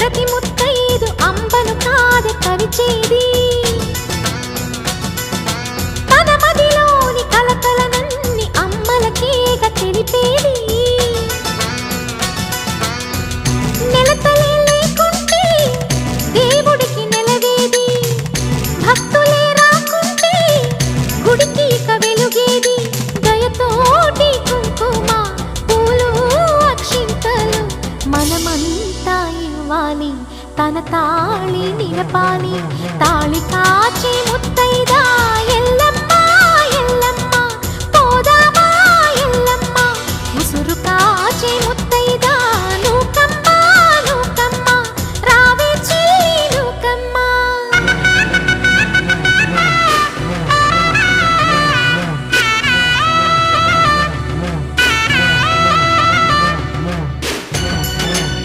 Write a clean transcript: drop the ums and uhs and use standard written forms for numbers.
ప్రతి ముత్తైదు అంబను కాదే కరిచేది తన మదిలోని కలకలనన్ని అమ్మలకేగ తెలిపేది నెలతలే లేకుంటే దేవుడికి నెలవేది భక్తులే రాకుంటే గుడికి ఇక వెలుగేది దయతోటి కుంకుమ పూలు అక్షింతలు మనమంతా ఇవ్వాలి తన తాళి నిలపాలి తాళి కాచి ముత్తైదా ఎల్లమ్మ ఎల్లమ్మ పోదామా ఎల్లమ్మ ఉసురు